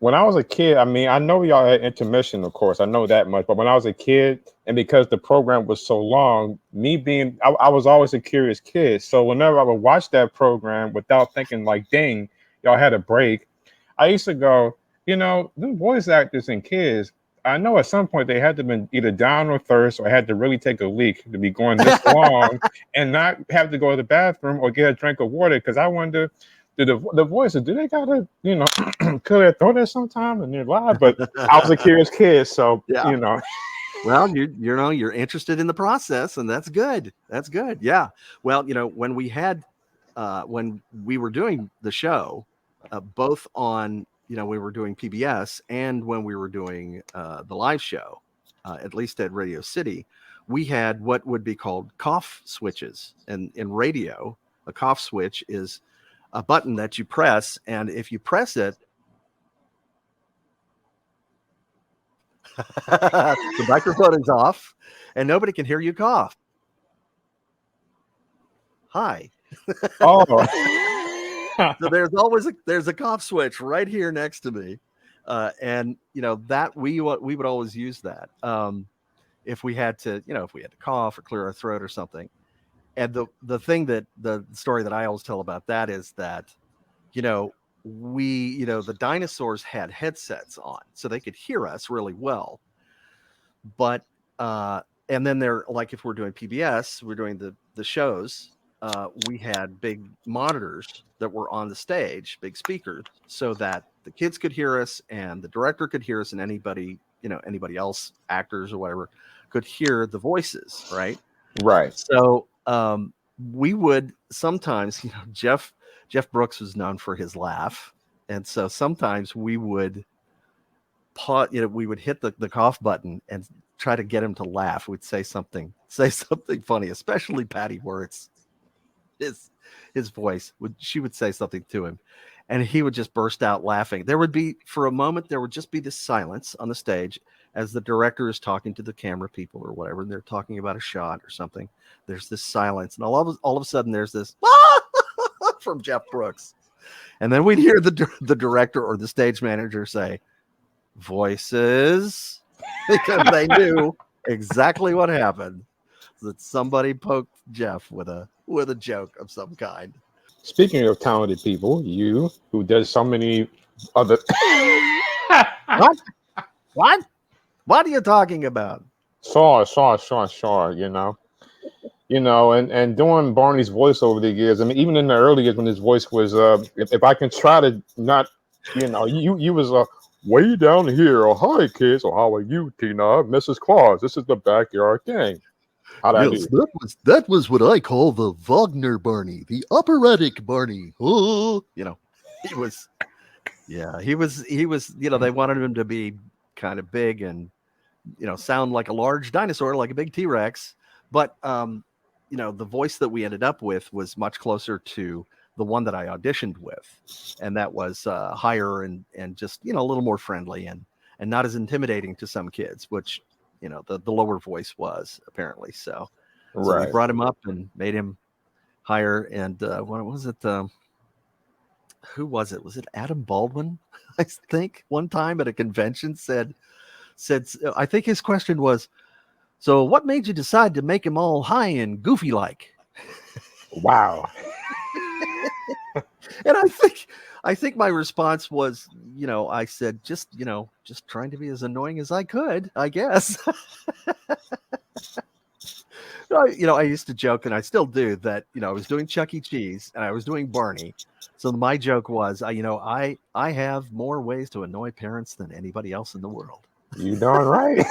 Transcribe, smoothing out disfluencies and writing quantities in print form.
when I was a kid, I mean, I know y'all had intermission, of course, I know that much. But when I was a kid, and because the program was so long, I was always a curious kid. So whenever I would watch that program without thinking, like, dang, y'all had a break, I used to go, them voice actors and kids. I know at some point they had to been either down or thirst or had to really take a leak to be going this long and not have to go to the bathroom or get a drink of water. Because I wonder, do the voices, do they gotta, clear their throat at some time in their life? But I was a curious kid, so Yeah. Well, you're interested in the process, and that's good. That's good. Yeah. Well, when when we were doing the show, both on, we were doing PBS and when we were doing the live show, at least at Radio City, we had what would be called cough switches. And in radio, a cough switch is a button that you press, and if you press it, the microphone is off and nobody can hear you cough. Hi. Oh. So there's a cough switch right here next to me. And that we would always use that. If we had to, cough or clear our throat or something. And the story that I always tell about that is that, the dinosaurs had headsets on so they could hear us really well. But and then they're like, if we're doing PBS, we're doing the shows, we had big monitors that were on the stage, big speakers, so that the kids could hear us and the director could hear us, and anybody else, actors or whatever, could hear the voices, right? Right. So we would sometimes, Jeff Brooks was known for his laugh, and so sometimes we would we would hit the cough button and try to get him to laugh. We'd say something funny, especially Patty Wirtz. His voice she would say something to him and he would just burst out laughing. There would be, for a moment, there would just be this silence on the stage as the director is talking to the camera people or whatever, and they're talking about a shot or something. There's this silence, and all of a sudden there's this from Jeff Brooks, and then we'd hear the director or the stage manager say, "Voices," because they knew exactly what happened, that somebody poked Jeff with a joke of some kind. Speaking of talented people, you who does so many other What are you talking about? Shaw, and doing Barney's voice over the years. I mean, even in the early years when his voice was, if I can try to not, you was way down here. Oh, hi kids. Oh, how are you, Tina? Mrs. Claus. This is the backyard game. Yes, that was what I call the Wagner Barney, the operatic Barney. Oh, he was, he was. They wanted him to be kind of big and, sound like a large dinosaur, like a big T-Rex. But, the voice that we ended up with was much closer to the one that I auditioned with, and that was higher and just a little more friendly and not as intimidating to some kids, which. The lower voice was apparently. So we brought him up and made him higher. And what was it? Who was it? Was it Adam Baldwin? I think one time at a convention said, I think his question was, so what made you decide to make him all high and goofy like? Wow. And I think my response was, I said, just trying to be as annoying as I could, I guess. I used to joke, and I still do, that, I was doing Chuck E. Cheese and I was doing Barney. So my joke was, I have more ways to annoy parents than anybody else in the world. You darn right.